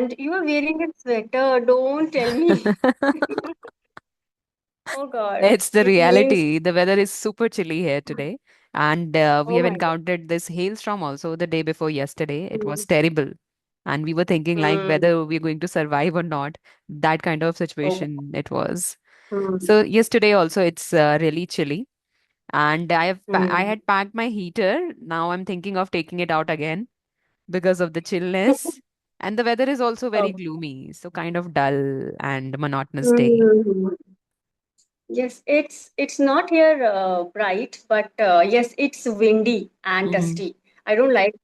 and you are wearing a sweater. Don't tell me. Oh God, It's the it means, reality. The weather is super chilly here today. And we oh have my God. encountered this hailstorm also the day before yesterday. It was Mm, terrible. And we were thinking like mm, whether we're going to survive or not. That kind of oh, situation it was. mm, So yesterday also it's really chilly. And I mm. had packed my heater. Now I'm thinking of taking it out again because of the chillness. And the weather is also very Oh. gloomy. So kind of dull and monotonous day. Mm. Yes, it's not here bright, but yes, it's windy and Mm-hmm. dusty. I don't like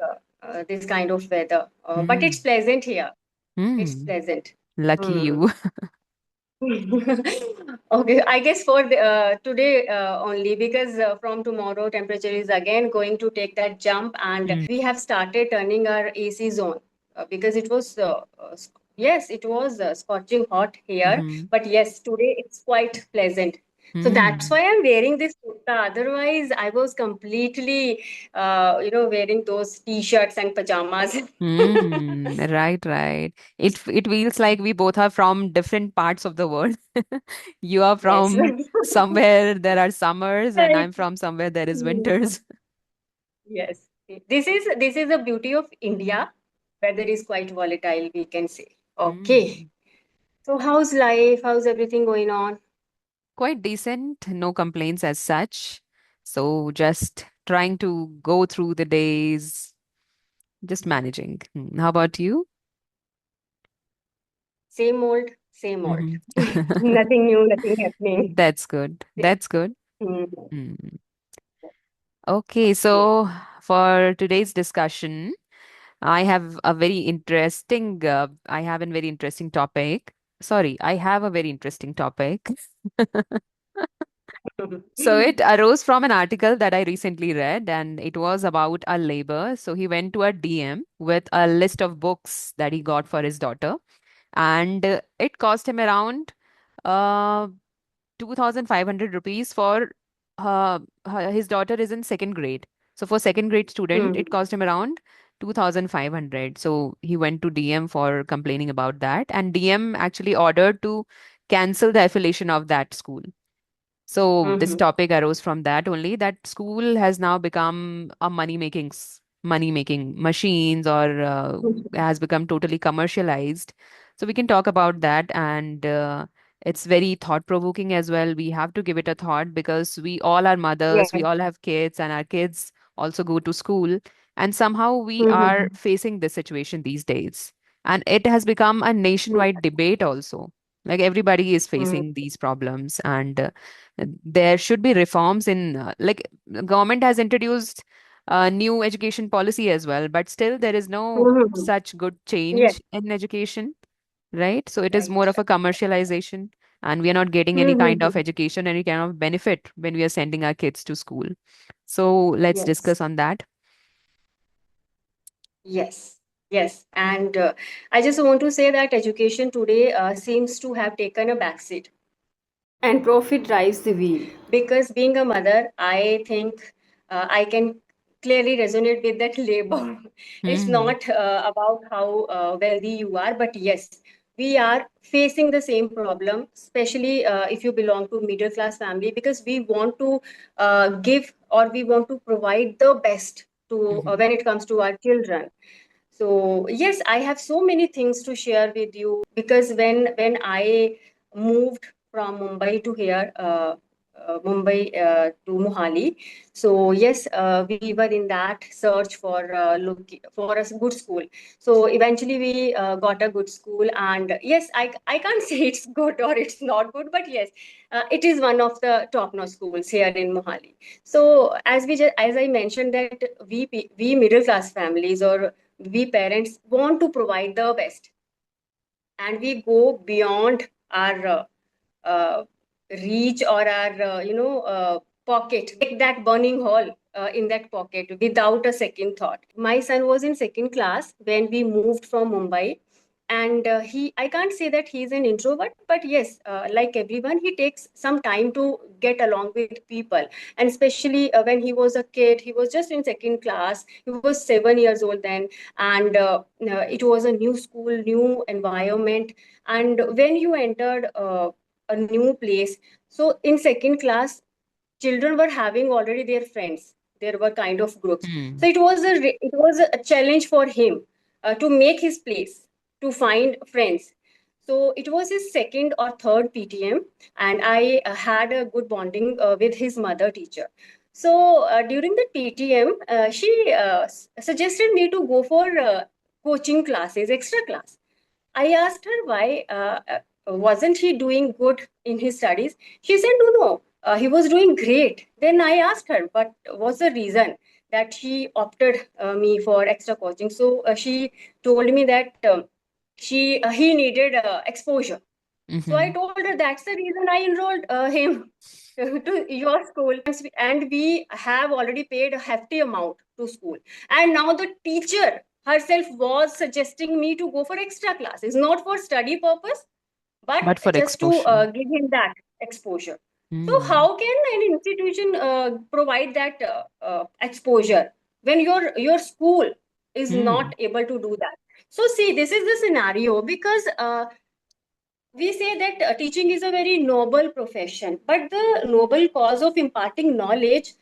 this kind of weather, but it's Mm. pleasant here. It's Mm. pleasant. Lucky Hmm. you. Okay, I guess for today only, because from tomorrow temperature is again going to take that jump, and Mm. we have started turning our AC zone because it was yes, it was scorching hot here, Mm-hmm. but yes, today it's quite pleasant. So that's Mm. why I'm wearing this kurta. Otherwise, I was completely, wearing those t-shirts and pajamas. Mm. Right, right. It feels like we both are from different parts of the world. You are Yes. from somewhere there are summers, and Right. I'm from somewhere there is Mm. winters. Yes, this is the beauty of India. Weather is quite volatile, we can say. Okay. Mm. So how's life? How's everything going on? Quite decent, no complaints as such. So just trying to go through the days, just managing. How about you? Same old, same old. Hmm. Nothing new, nothing happening. That's good. That's good. Mm, Mm. Okay, okay. so for today's discussion, I have a very interesting topic. Sorry, I have a very interesting topic. So it arose from an article that I recently read, and it was about a labor. So he went to a DM with a list of books that he got for his daughter, and it cost him around uh 2,500 rupees for his daughter is in second grade. So for second grade student, Mm, it cost him around 2,500. So he went to DM for complaining about that, and DM actually ordered to cancel the affiliation of that school. So this mhm. topic arose from that only, that school has now become a money making machines, or has become totally commercialized. So we can talk about that, and it's very thought provoking as well. We have to give it a thought because we all are mothers, we Yes. all have kids, and our kids also go to school, and somehow we are Mhm. facing this situation these days, and it has become a nationwide debate also. Like everybody is Mm, facing these problems, and there should be reforms in like the government has introduced new education policy as well, but still there is no mhm. such good Yes, change in education, right? So it is more right. of a commercialization, and we are not getting any kind of Mhm. education, any kind of benefit when we are sending our kids to school. So let's Yes. discuss on that. Yes, yes. And I just want to say that education today seems to have taken a backseat, and profit drives the wheel. Because being a mother, I think I can clearly resonate with that labor. It's Hmm. not about how wealthy you are, but yes, we are facing the same problem, especially if you belong to middle class family, because we want to give, or we want to provide the best to Hmm. when it comes to our children. So yes, I have so many things to share with you, because when I moved from Mumbai to here, Mumbai to Mohali. So yes, we were in that search for a good school. So eventually we got a good school, and yes, I can't say it's good or it's not good, but yes, it is one of the top notch schools here in Mohali. So as I mentioned that we middle class families, or we parents want to provide the best, and we go beyond our uh, reach, or our pocket, make that burning hole in that pocket without a second thought. My son was in second class when we moved from Mumbai, and he, I can't say that he's an introvert, but yes, like everyone, he takes some time to get along with people. And especially when he was a kid, he was just in second class, he was 7 years old then. And it was a new school, new environment. And when you entered a new place, so in second class, children were having already their friends, there were kind of groups. So Hmm. it was a challenge for him to make his place, to find friends. So it was his second or third PTM, and I had a good bonding with his mother teacher. So during the PTM, she suggested me to go for coaching classes, extra class. I asked her why wasn't he doing good in his studies. She said no, no, he was doing great. Then I asked her what was the reason that she opted me for extra coaching. So she told me that she he needed exposure. So I Mm-hmm. told her that's the reason I enrolled him to your school. And we have already paid a hefty amount to school. And now the teacher herself was suggesting me to go for extra classes, not for study purpose, but But for just to exposure. give him that exposure. So Hmm. how can an institution provide that exposure when your school is Hmm. not able to do that? So see, this is the scenario, because we say that teaching is a very noble profession, but the noble cause of imparting knowledge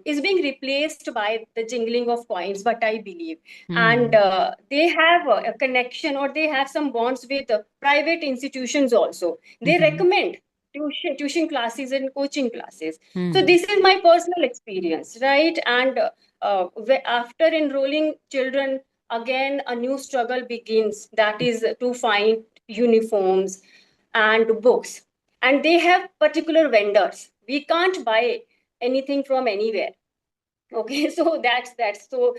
is being replaced by the jingling of coins, what I believe. And Hmm. they have a connection, or they have some bonds with private institutions also. They Mm-hmm. recommend tuition classes and coaching classes. So Hmm. this is my personal experience, right? And after enrolling children, again a new struggle begins, that is to find uniforms and books. And they have particular vendors, we can't buy anything from anywhere. Okay, so that's so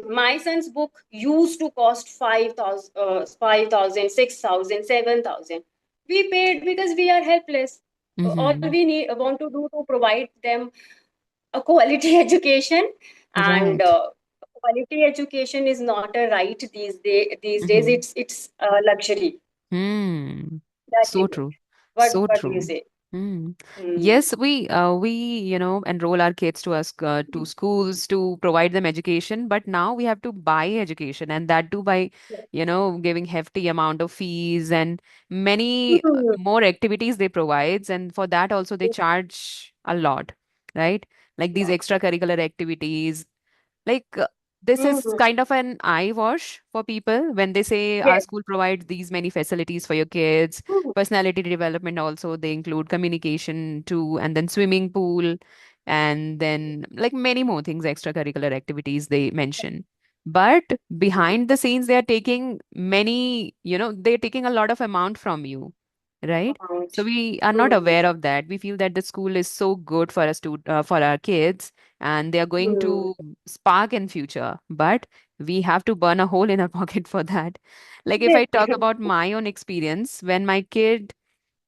my son's book used to cost 5,000, 5,000, 6,000, 7,000. We paid because we are helpless. All Mm-hmm. we need want to do to provide them a quality education. And Right. quality education is not a right these days, Mm-hmm. it's a luxury. Hmm. That So is it. true. So What do you true. say? Hmm. Mm. Yes, enroll our kids to us to schools to provide them education, but now we have to buy education, and that too by, giving hefty amount of fees and many Mm. more activities they provides, and for that also they charge a lot, right? Like these extracurricular activities, like this is Mm. kind of an eye wash for people when they say our Yes. school provides these many facilities for your kids. Mm. Personality development also, they include communication too, and then swimming pool, and then like many more things, extracurricular activities they mention. But behind the scenes, they are taking many, they're taking a lot of amount from you, right? So Amount. we are not Mm. aware of that. We feel that the school is so good for us to for our kids, and they are going Mm. to spark in future, but we have to burn a hole in our pocket for that. Like if Yes. I talk about my own experience, when my kid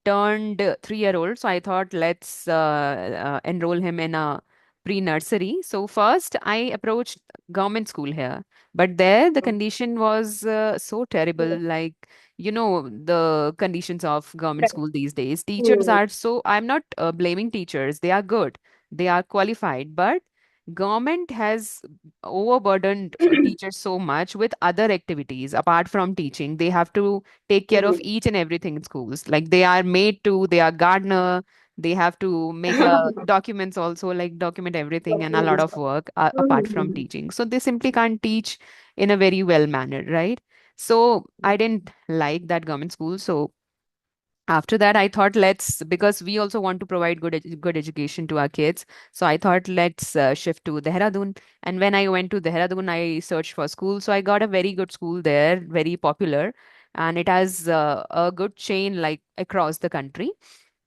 turned 3 year old, so I thought let's enroll him in a pre-nursery. So first I approached government school here, but there the Mm. condition was so terrible. Like, the conditions of government Right. school these days, teachers Mm. are so, I'm not blaming teachers, they are good, they are qualified, but government has overburdened teachers so much with other activities apart from teaching. They have to take care of Mm. each and everything in schools. Like they are made to, they are gardener, they have to make documents also, like document everything, and a lot Documents. of work apart from Mm. teaching. So they simply can't teach in a very well manner, right? So I didn't like that government school. So after that I thought, let's, because we also want to provide good education to our kids, so I thought let's shift to Dehradun. And when I went to Dehradun, I searched for school, so I got a very good school there, very popular, and it has a good chain like across the country.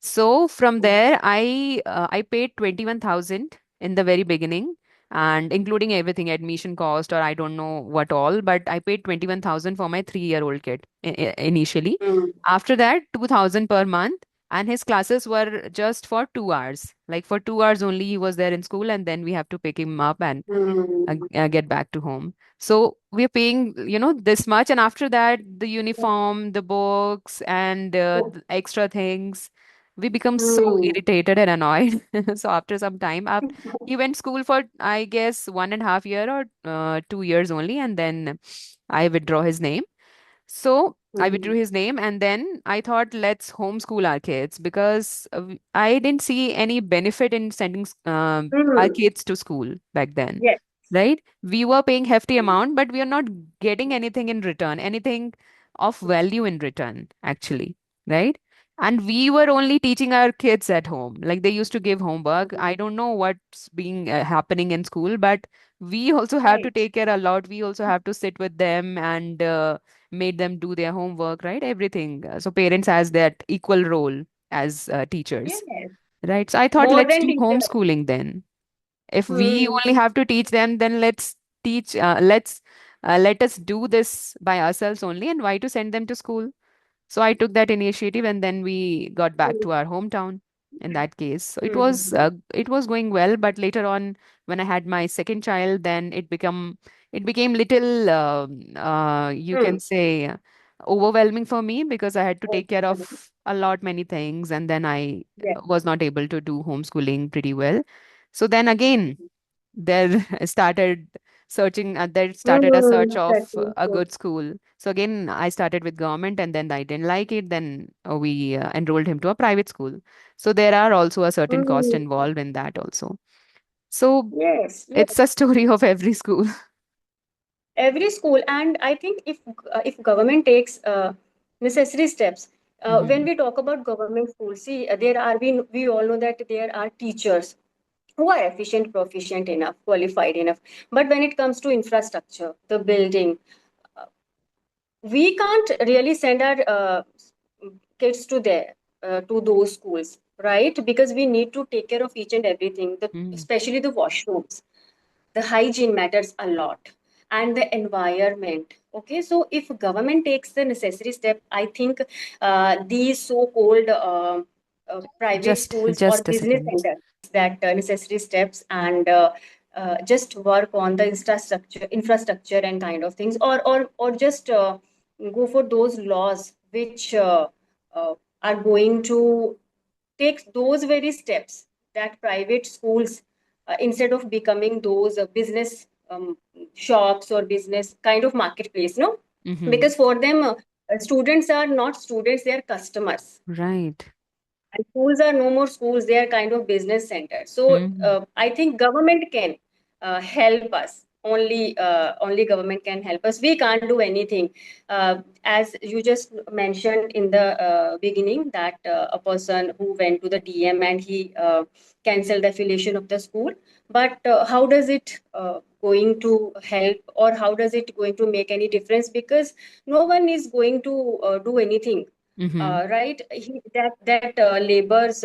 So from there, I paid 21,000 in the very beginning, and including everything, admission cost or I don't know what all, but I paid 21,000 for my 3 year old kid initially. Mm. After that, 2,000 per month and his classes were just for 2 hours. Like for 2 hours only, he was there in school, and then we have to pick him up and Mm. get back to home. So we're paying, this much, and after that, the uniform, the books, and Oh. the extra things. We become so Mm. irritated and annoyed. So after some time, up, he went school for, I guess, 1.5 year or 2 years only, and then I withdraw his name. So I withdrew Mhm. his name, and then I thought, let's homeschool our kids, because I didn't see any benefit in sending our Mm. kids to school back then, Yes. right? We were paying hefty amount, but we are not getting anything in return, anything of value in return, actually, right? And we were only teaching our kids at home. Like they used to give homework. I don't know what's being happening in school, but we also have to Right. take care a lot. We also have to sit with them and made them do their homework, right? Everything. So parents has that equal role as teachers, Yes. right? So I thought, More let's than do teacher. homeschooling then. If we Mm. only have to teach them, then let us do this by ourselves only, and why to send them to school? So I took that initiative, and then we got back to our hometown in that case. So Mm. it was going well, but later on, when I had my second child, then it became little, you can Mm. say, overwhelming for me, because I had to take care Okay. of a lot many things, and then I Yes. was not able to do homeschooling pretty well. So then again, there started a search Mm. of Certain a food. good school. So again, I started with government, and then I didn't like it. Then we enrolled him to a private school. So there are also a certain cost Mm. involved in that also. So Yes. Yes. it's a story of every school. Every school, and I think if government takes necessary steps, when Hmm. we talk about government schools, see, we all know that there are teachers who are efficient, proficient enough, qualified enough, but when it comes to infrastructure, the building, uh, we can't really send our kids to those schools, right? Because we need to take care of each and everything, Hmm. especially the washrooms. The hygiene matters a lot, and the environment. Okay, so if government takes the necessary step, I think these so-called private schools or Just a business second. centers that necessary steps, and just work on the infrastructure and kind of things, or just go for those laws which are going to take those very steps, that private schools, instead of becoming those business shops or business kind of marketplace, no, Hmm. because for them, students are not students, they are customers, Right. and schools are no more schools, they are kind of business centers. So Hmm. I think government can help us, only government can help us, we can't do anything. As you just mentioned in the beginning, that a person who went to the DM and he canceled the affiliation of the school, but how does it going to help, or how does it going to make any difference? Because no one is going to do anything, Hmm. right? That labor's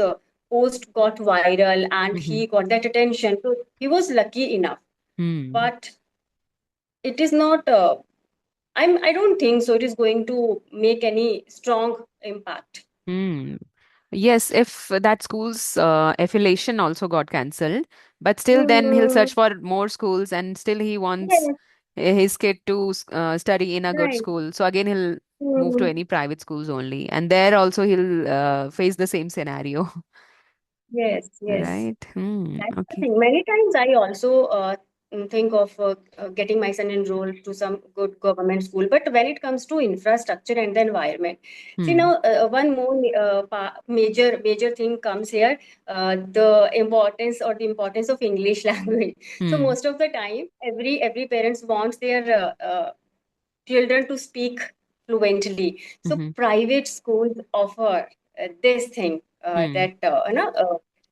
post got viral and Hmm. he got that attention. So he was lucky enough, Hmm. but it is not. I don't think so. It is going to make any strong impact. Hmm. Yes, if that school's affiliation also got cancelled, but still then he'll Mm, search for more schools, and still he wants yes, his kid to study in a good right. school. So again, he'll move to Mm. any private schools only, and there also he'll face the same scenario. Yes, yes. Right? Hmm. That's the Okay. thing. Many times I also think of getting my son enrolled to some good government school. But when it comes to infrastructure and the environment, see Hmm. now one more major thing comes here: the importance of English language. So Hmm. most of the time, every parents wants their children to speak fluently. So Hmm. private schools offer this thing, Hmm.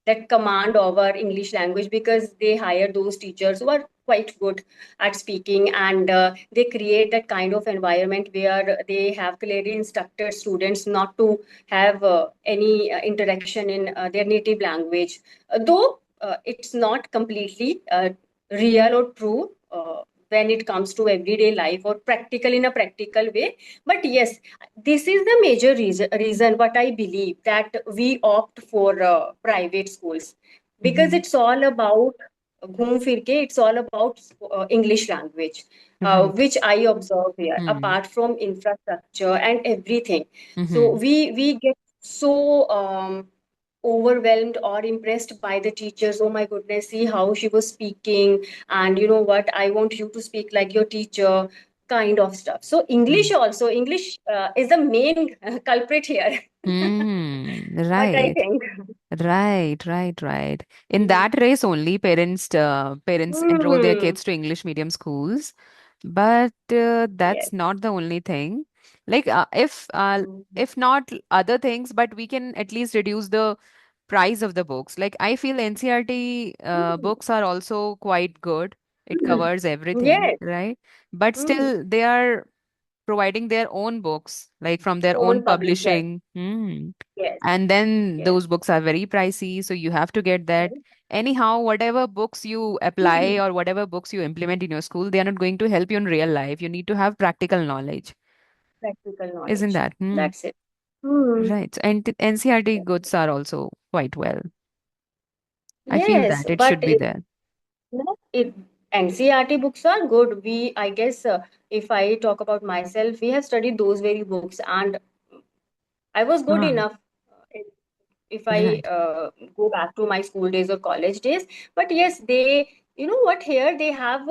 that command over English language, because they hire those teachers who are quite good at speaking, and they create that kind of environment where they have clearly instructed students not to have any interaction in their native language, though it's not completely real or true. when it comes to everyday life or practical in a practical way. But yes, this is the major reason what I believe that we opt for private schools, because Mm-hmm. it's all about घूम फिर के it's all about English language, Right. which I observe here. Hmm. Apart from infrastructure and everything, so Mm-hmm. we get so overwhelmed or impressed by the teachers. Oh my goodness, see how she was speaking, and you know what, I want you to speak like your teacher, kind of stuff. So Hmm. English also, English is the main culprit here. Hmm. What I Right. think. Right, right, right. In Mm. that race only, parents enroll their Hmm. kids to English medium schools, but Yes. that's not the only thing. Like Mm. if not other things, but we can at least reduce the price of the books. Like I feel NCRT Mm. books are also quite good. It covers everything, Yes. right? But Mm. still, they are providing their own books, like from their own Own publisher. publishing. Hmm. Yes. And then Yes. those books are very pricey, so you have to get that. Very. Anyhow, whatever books you apply Mm. or whatever books you implement in your school, they are not going to help you in real life. You need to have practical knowledge. Practical Isn't knowledge. that? Hmm. That's it. Hmm. Right. So, and NCRT goods are also quite well. I feel Yes, that it but should be there. no, it NCRT books are good. I guess, if I talk about myself, we have studied those very books, and I was good Ah, enough. If I right. go back to my school days or college days. But yes, they, you know what, here they have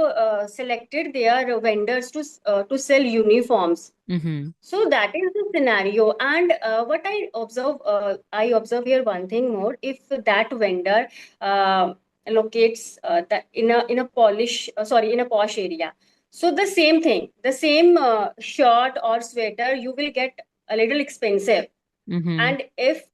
selected their vendors to sell uniforms. Mm-hmm. So that is the scenario. And what I observe here one thing more. If that vendor uh, locates that in a in a posh area, so the same thing, the same shirt or sweater, you will get a little expensive. Mm-hmm. And if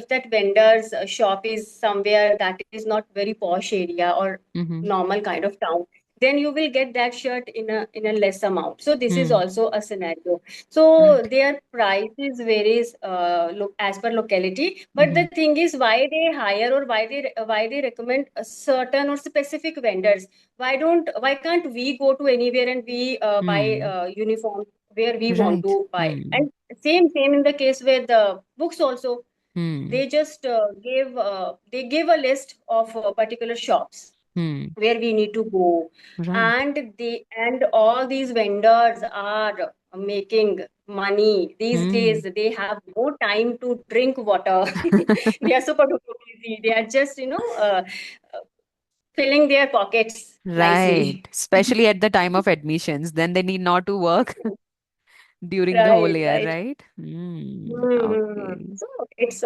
that vendor's shop is somewhere that is not very posh area or Mm-hmm. normal kind of town, then you will get that shirt in a less amount. So this is Hmm. also a scenario. So Right. their prices varies look as per locality. But Mm-hmm. the thing is, why they hire or why they recommend a certain or specific vendors? Why can't we go to anywhere and we buy Hmm. uniforms where we want Right. to buy? Hmm. And same in the case with the books also. Hmm. They just give a list of particular shops Hmm. where we need to go, Right. and all these vendors are making money these days. Hmm. They have no time to drink water. They are super duper busy. They are just filling their pockets Right. nicely. Especially at the time of admissions, then they need not to work during the whole Right, year, right. right? Hmm. Okay. So it's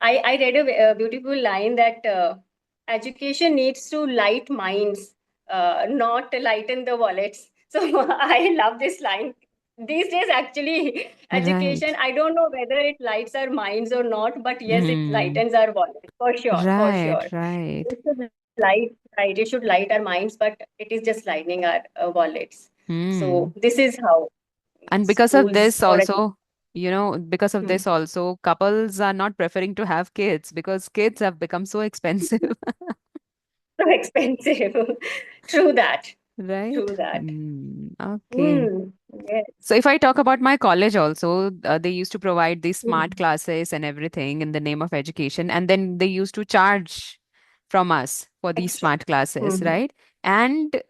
I read a beautiful line that education needs to light minds, not lighten the wallets. So I love this line. These days, actually, education, Right. I don't know whether it lights our minds or not, but yes, it Hmm. lightens our wallets for sure, for Right. sure. Right. It should light, right? It should light our minds, but it is just lightening our wallets. So Hmm. this is how And because of schools this or also, because of education. this also, couples are not preferring to have kids because kids have become so expensive. So expensive. True that. Right? True that. Hmm. Okay. Mm, yes. So if I talk about my college also, they used to provide these smart Mm, classes and everything in the name of education, and then they used to charge from us for these extra. smart classes, Mm, right? And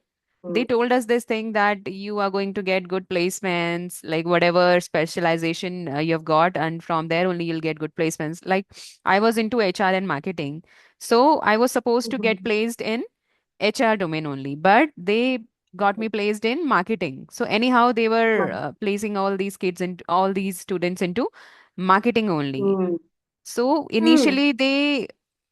they mm, told us this thing that you are going to get good placements, like whatever specialization you have got, and from there only you'll get good placements. Like I was into HR and marketing, so I was supposed to get mhm, placed in HR domain only, but they got mhm. me placed in marketing. So anyhow, they were Ma- placing all these kids and all these students into marketing only. mm, So mm. initially they,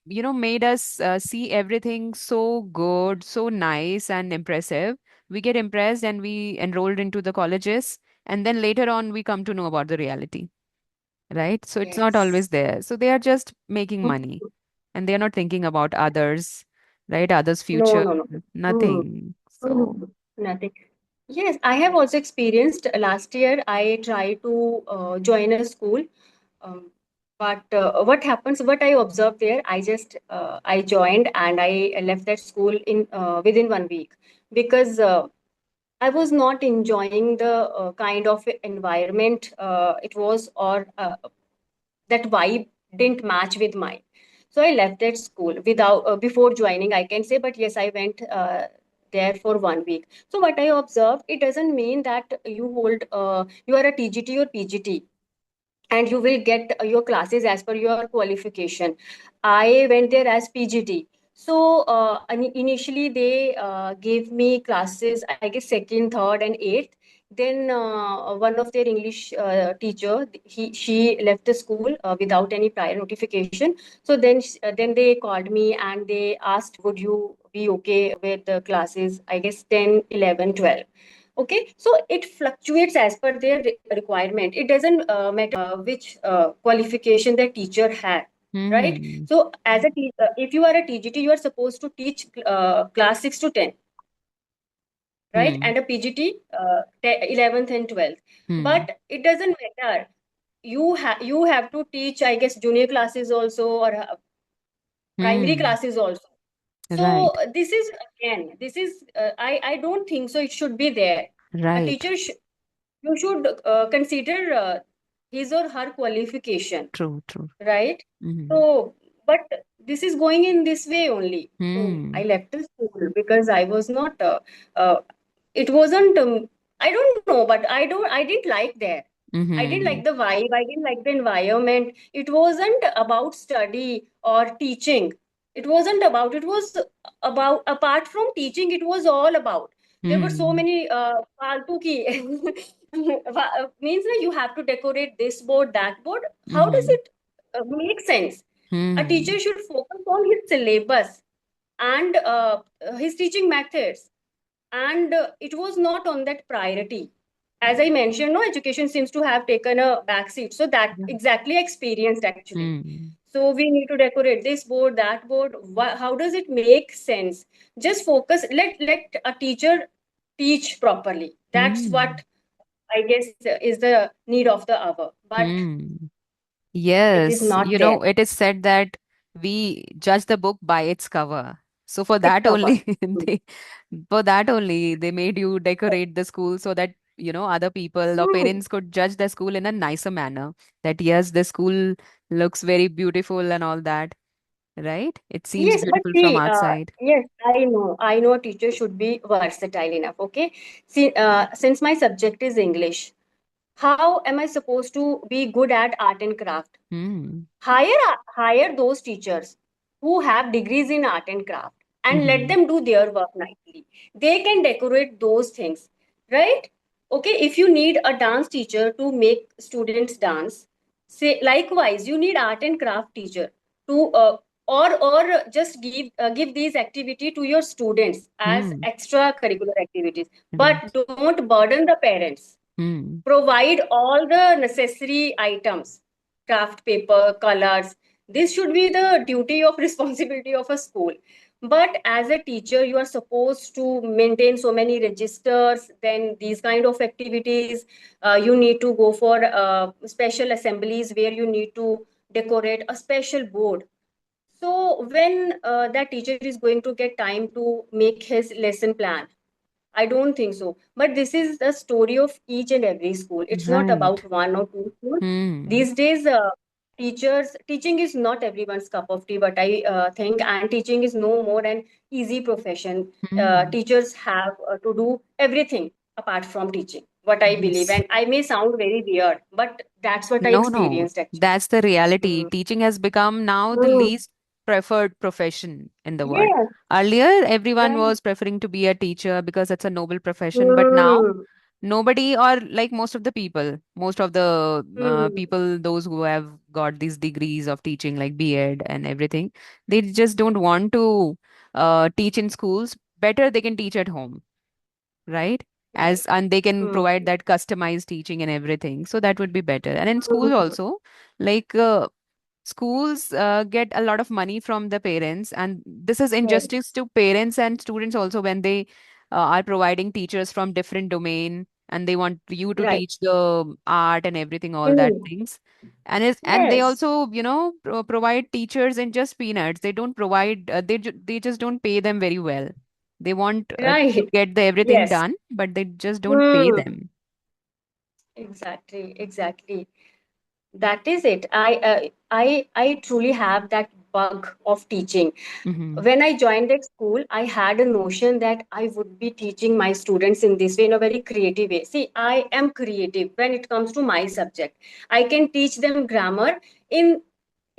made us see everything so good, so nice and impressive. We get impressed and we enrolled into the colleges. And then later on, we come to know about the reality, right? So it's not Yes. always there. So they are just making Mm. money and they are not thinking about others, right? Others' No, future, no, no. Mm, nothing. So, mm. Nothing. Yes, I have also experienced last year. I tried to join a school. Um, but what happens, what I observed there, I joined and I left that school in within 1 week. because I was not enjoying the kind of environment it was, or that vibe didn't match with mine. So I left that school without before joining, I can say. But yes, I went there for 1 week. So what I observed, it doesn't mean that you are a TGT or PGT and you will get your classes as per your qualification. I went there as PGT. So initially they gave me classes, I guess second, third, and eighth. Then one of their English teacher, she left the school without any prior notification. So then they called me and they asked, would you be okay with the classes? I guess 10, 11, 12. Okay, so it fluctuates as per their requirement. It doesn't matter which qualification the teacher had, right? Hmm. So as a teacher, if you are a TGT, you are supposed to teach class 6 to 10, right? Hmm. And a PGT 11th and 12th. Hmm. But it doesn't matter. You have to teach, I guess, junior classes also, or primary Hmm. classes also. So Right. I don't think so it should be there. A Right. teacher you should consider his or her qualification, True. True. right? Hmm. So, but this is going in this way only. So I Hmm. left the school because I was not. It wasn't. I don't know, but I didn't like there. I didn't like Hmm. the vibe. I didn't like the environment. It wasn't about study or teaching. It wasn't about. It was about, apart from teaching. It was all about. There were so Hmm. many faltu ki means that you have to decorate this board, that board. How does Hmm. it make sense? A Hmm. teacher should focus on his syllabus and his teaching methods, and it was not on that priority. As I mentioned, no, education seems to have taken a back seat. So that exactly experienced actually. Hmm. So we need to decorate this board, that board. How does it make sense? Just focus. Let a teacher teach properly. That's Hmm. what I guess is the need of the hour. But Hmm. it is Yes, not there. it is said that we judge the book by its cover. So for It's that cover. only, they made you decorate the school so that, other people or Hmm. parents could judge the school in a nicer manner. That yes, the school looks very beautiful and all that, right? It seems Yes, but beautiful from see, outside. yes, I know a teacher should be versatile enough. Okay, see, since my subject is English, how am I supposed to be good at art and craft? Hmm. Hire those teachers who have degrees in art and craft, and let Mm-hmm. them do their work nicely. They can decorate those things, right? Okay, if you need a dance teacher to make students dance, say likewise you need art and craft teacher to or just give these activity to your students as Hmm. extracurricular activities, Right. but don't burden the parents. Hmm. Provide all the necessary items, craft paper, colors. This should be the duty of responsibility of a school. But as a teacher, you are supposed to maintain so many registers, then these kind of activities. You need to go for special assemblies where you need to decorate a special board. So when that teacher is going to get time to make his lesson plan, I don't think so. But this is the story of each and every school. It's not Right. about one or two schools. Hmm. These days, teaching is not everyone's cup of tea, but I think, and teaching is no more an easy profession. Hmm. Teachers have to do everything apart from teaching, what I believe. Yes. And I may sound very weird, but that's what I No, no, experienced actually. that's the reality. Mm. Teaching has become now the Mm. least preferred profession in the world. Yes, Earlier, everyone right. was preferring to be a teacher because it's a noble profession, but now Mm. nobody, or like most of the Mm. people, those who have got these degrees of teaching, like B.Ed and everything, they just don't want to teach in schools. Better they can teach at home, right? Right. And they can Mm. provide that customized teaching and everything, so that would be better. And in schools Mm. also, like schools get a lot of money from the parents, and this is Right. injustice to parents and students also, when they are providing teachers from different domain, and they want you to Right. teach the art and everything, all that Mm. things. And they Yes. also, provide teachers in just peanuts. They don't provide, they just don't pay them very well. They want to Right. get the everything Yes. done, but they just don't pay Hmm. them. Exactly. Exactly. That is it. I truly have that bug of teaching. Mm-hmm. When I joined that school, I had a notion that I would be teaching my students in this way, in a very creative way. See, I am creative when it comes to my subject. I can teach them grammar in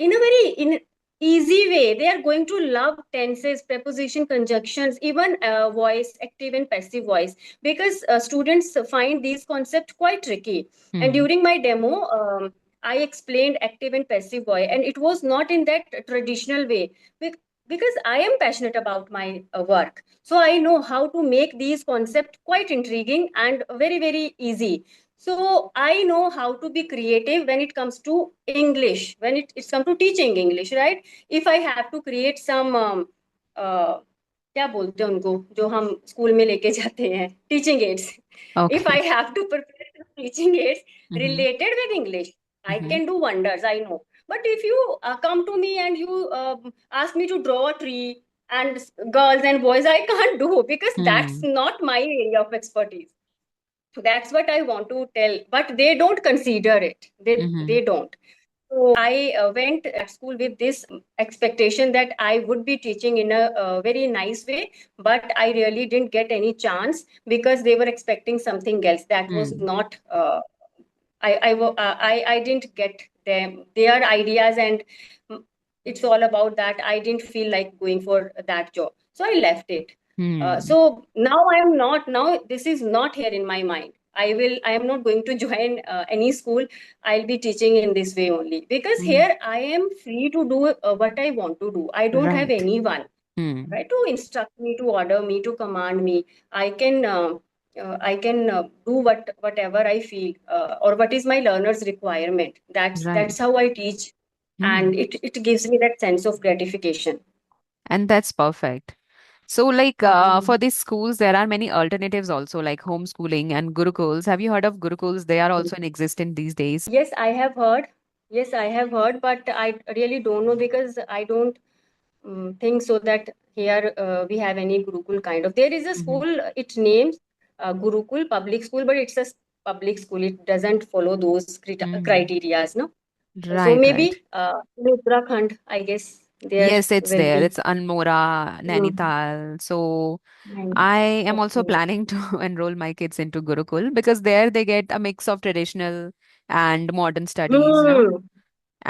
a very in easy way. They are going to love tenses, preposition, conjunctions, even voice, active and passive voice, because students find these concepts quite tricky. And Hmm. during my demo, I explained active and passive voice, and it was not in that traditional way, because I am passionate about my work. So I know how to make these concepts quite intriguing and very, very easy. So I know how to be creative when it comes to English, when it's come to teaching English, right? If I have to create some uh, क्या बोलते हैं उनको जो हम school में लेके जाते हैं, teaching ads. If I Okay. have to prepare some teaching aids Mm-hmm. related with English, I Mm-hmm. can do wonders, I know. But if you come to me and you ask me to draw a tree and girls and boys, I can't do, because that's Hmm. not my area of expertise. That's what I want to tell, but they don't consider it. Mm-hmm. They don't. So I went at school with this expectation that I would be teaching in a, very nice way, but I really didn't get any chance because they were expecting something else. That was Hmm. not. I didn't get them their ideas, and it's all about that. I didn't feel like going for that job, so I left it. Hmm. So now I am not. Now this is not here in my mind. I am not going to join any school. I'll be teaching in this way only, because Hmm. here I am free to do what I want to do. I don't have Right. anyone, Hmm. right, to instruct me, to order me, to command me. I can do whatever I feel, or what is my learner's requirement. That's Right. how I teach, and Hmm. it gives me that sense of gratification. And that's perfect. So, like Mhm. for these schools, there are many alternatives also, like homeschooling and gurukuls. Have you heard of gurukuls? They are also in existence these days. Yes, I have heard. Yes, I have heard, but I really don't know, because I don't think so that here we have any Gurukul kind of. There is a Hmm. school, it names Gurukul public school, but it's a public school. It doesn't follow those Hmm. criterias, no? So Right, right. maybe in Uttarakhand, I guess there Yes, it's will there. be. It's Almora, Mm. Nainital. So And- I am also Okay. planning to enroll my kids into Gurukul because there they get a mix of traditional and modern studies, Hmm.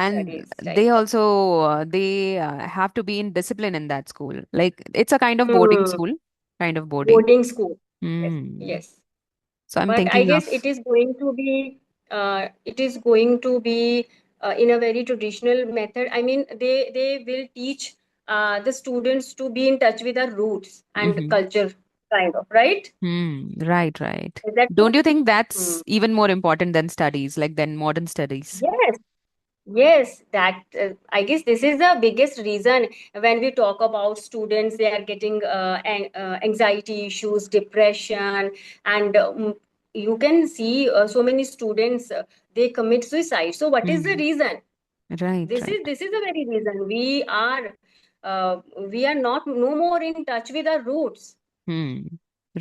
and Studies, they right. also they have to be in discipline in that school. Like it's a kind of boarding Hmm. school, kind of boarding. Boarding school. Yes. Hmm. Yes. So I'm But I thinking guess of. it is going to be in a very traditional method. I mean, they will teach the students to be in touch with their roots and Mhm. culture, kind of, right? Right, right. Is that Don't so? you think Hmm. that's even more important than studies, like than modern studies? Yes. Yes, that I guess this is the biggest reason. When we talk about students, they are getting anxiety issues, depression, and you can see so many students, they commit suicide. So, what is the Hmm. reason? Right, right. This is the very reason. We are not no more in touch with our roots. Hmm.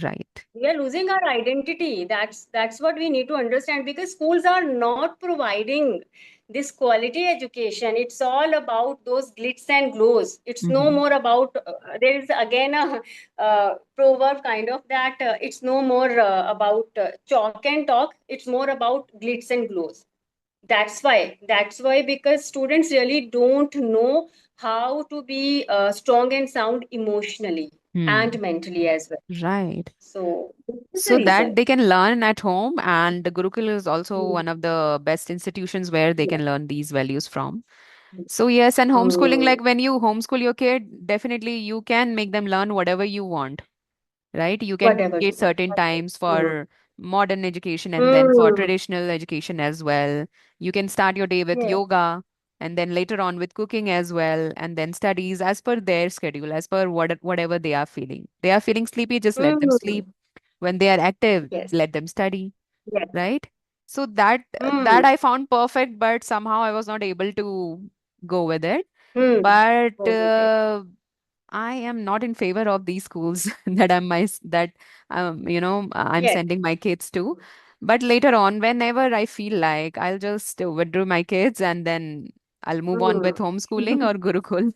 Right. We are losing our identity. That's what we need to understand, because schools are not providing this quality education. It's all about those glitz and glows. It's no Hmm. more about there is again a proverb kind of that it's no more about chalk and talk. It's more about glitz and glows. That's why, because students really don't know how to be strong and sound emotionally and Hmm. mentally as well. Right. So this is the So that reason. they can learn at home, and the Gurukul is also Mm. one of the best institutions where they Yeah. can learn these values from. So yes, and homeschooling, Mm. like when you homeschool your kid, definitely you can make them learn whatever you want, right? You can Whatever create you want. certain That's it. times Mm. for modern education and then for Mm. traditional education as well. You can start your day with Yes. yoga and then later on with cooking as well, and then studies as per their schedule, as per whatever they are feeling. They are feeling sleepy, just let them Mm. sleep. When they are active, Yes. let them study, Yes. right? So that Mm. I found perfect, but somehow I was not able to go with it. Mm. But Go with it. I am not in favor of these schools that I'm Yes. sending my kids to. But later on, whenever I feel like, I'll just withdraw my kids and then I'll move on with Hmm. homeschooling or Gurukul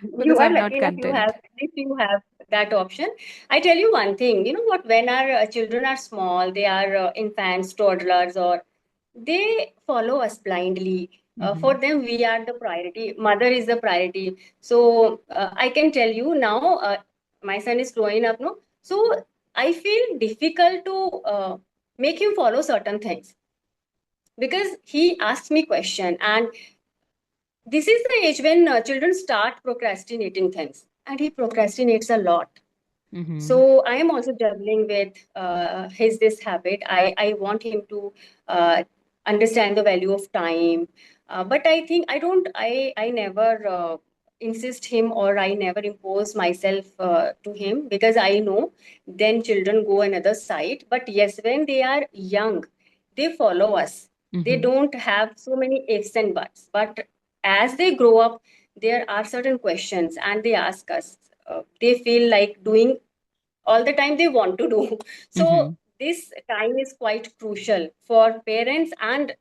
You because are I'm lucky not enough you have, content. at least you have that option. I tell you one thing, you know what, when our children are small, they are infants, toddlers, or they follow us blindly. For Hmm. them, we are the priority. Mother is the priority. So I can tell you now, my son is growing up, no? So I feel difficult to make him follow certain things because he asks me question, and this is the age when children start procrastinating things, and he procrastinates a lot. Hmm. So I am also juggling with his this habit. I want him to uh, understand the value of time, but I think I never insist him, or I never impose myself to him, because I know then children go another side. But yes, when they are young, they follow us. They Hmm. don't have so many ifs and buts. But as they grow up, there are certain questions, and they ask us. They feel like doing all the time they want to do. So Hmm. this time is quite crucial for parents and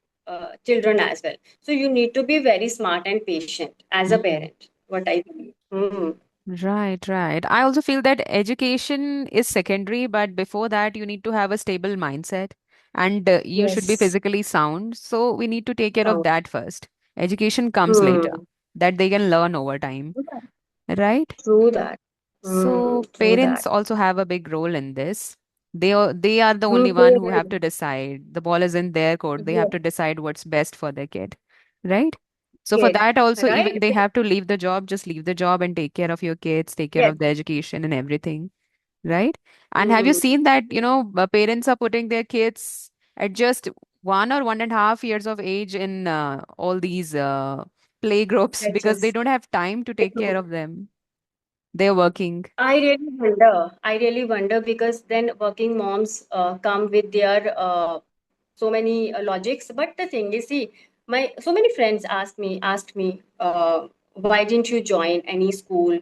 children as well. So you need to be very smart and patient as a Hmm. parent, what I believe. Mm. Right, right. I also feel that education is secondary, but before that, you need to have a stable mindset and you should be Yes. physically sound. So we need to take care of Oh. that first. Education comes later, Mm. that they can learn over time, right? True that. So True parents that. also have a big role in this. They are the only Mm, one who have parents. to decide. The ball is in their court. They have Yes. to decide what's best for their kid, right? So for Yes. that also, Right. even they have to leave the job, just leave the job and take care of your kids, take care Yes. of the education and everything, right? And have you Mm. seen that, parents are putting their kids at just 1 or 1.5 years of age in all these play groups because they Lectures. don't have time to take care of them. They're working. I really wonder. I really wonder because then working moms come with their so many logics. But the thing is, see, my so many friends asked me, why didn't you join any school?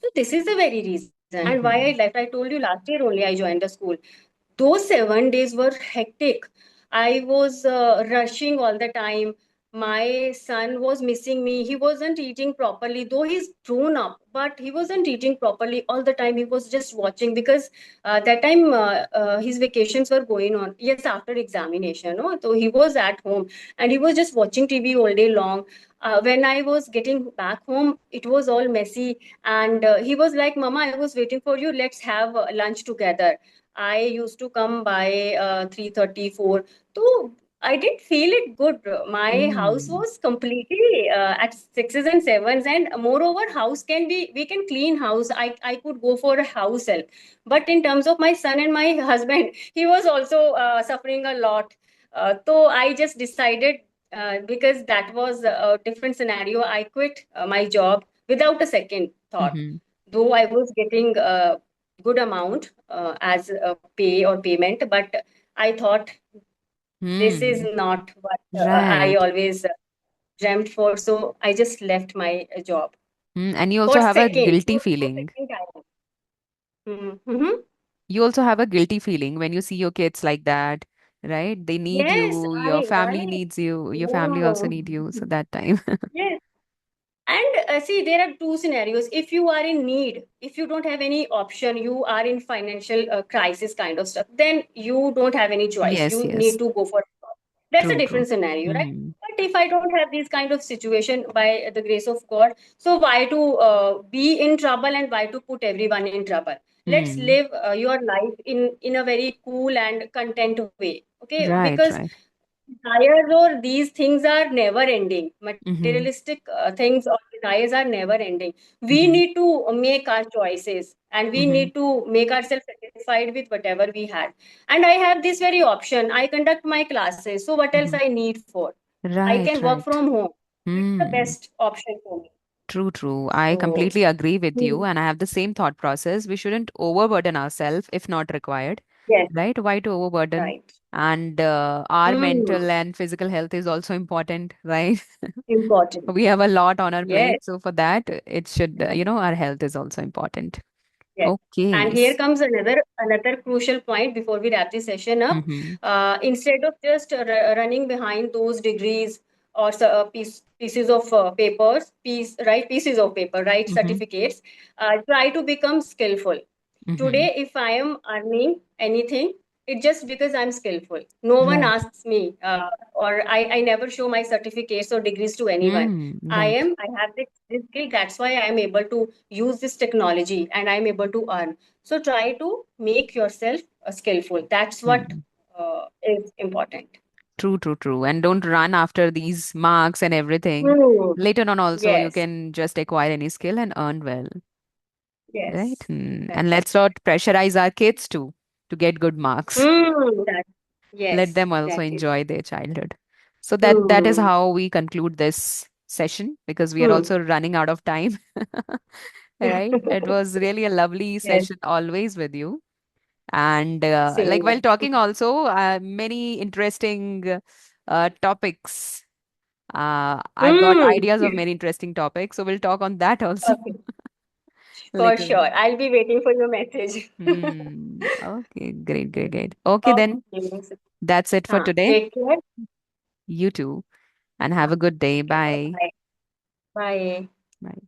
So this is the very reason. And why I Hmm. left, I told you last year only I joined the school. Those 7 days were hectic. I was rushing all the time. My son was missing me. He wasn't eating properly, though he's grown up, but he wasn't eating properly all the time. He was just watching because that time his vacations were going on. Yes, after examination, no? So he was at home and he was just watching TV all day long. When I was getting back home, it was all messy, and he was like, "Mama, I was waiting for you. Let's have lunch together." I used to come by 3:30, 4. So I didn't feel it good. My house Mm. was completely at sixes and sevens, and moreover, house can be we can clean house. I could go for a house help, but in terms of my son and my husband, he was also suffering a lot. So I just decided, because that was a different scenario. I quit my job without a second thought, Hmm. though I was getting a good amount as a pay or payment, but I thought this is Hmm. not what I Right. always dreamt for. So I just left my job And you for also have a second, guilty for feeling. second time. Mm-hmm. You also have a guilty feeling when you see your kids like that, right? They need Yes, you, your I family right. needs you, your family also No. need you. So that time. Yes. And see, there are two scenarios. If you are in need, if you don't have any option, you are in financial crisis kind of stuff, then you don't have any choice. Yes, You yes. need to go for it. That's a True, true. different scenario, right? Hmm. But if I don't have this kind of situation by the grace of God, so why to be in trouble and why to put everyone in trouble? Let's Hmm. live your life in a very cool and content way. Okay, Right, because right. desires or these things are never ending. Mm-hmm. Materialistic things or desires are never ending. We Mm-hmm. need to make our choices, and we Mm-hmm. need to make ourselves satisfied with whatever we had. And I have this very option. I conduct my classes. So what else Mm-hmm. I need for? I Right, can work right. from home. It's the Hmm. best option for me. True, true. I So completely agree with you, hmm, and I have the same thought process. We shouldn't overburden ourselves if not required. Yes. right? Why to overburden? Right. And our Hmm. mental and physical health is also important, right? Important. We have a lot on our Yes. plate, so for that, it should, our health is also important. Yes. Okay. And here comes another crucial point before we wrap this session up. Mm-hmm. Instead of just running behind those degrees or pieces of pieces of paper, right, Mm-hmm. certificates, try to become skillful. Mm-hmm. Today, if I am earning anything, it's just because I'm skillful. No one Right. asks me, or I never show my certificates or degrees to anyone. Right. I have this skill. That's why I am able to use this technology and I'm able to earn. So try to make yourself skillful. That's what Mm. is important. True, true, true. And don't run after these marks and everything. Hmm. Later on, also, you Yes. can just acquire any skill and earn well, right? Yes. And Exactly. let's not pressurize our kids to get good marks. That, Let yes. them also Exactly. enjoy their childhood. So that is Hmm. how we conclude this session because we are Hmm. also running out of time. Right? It was really a lovely Yes. session always with you. And like Same. while talking also, many interesting topics. I got Hmm. ideas of many interesting topics, so we'll talk on that also Okay. For later sure. on. I'll be waiting for your message. Okay, great, great, great. Okay, then Okay. that's it for today. Take care. You too, and have a good day. Bye. Bye. Bye. Bye.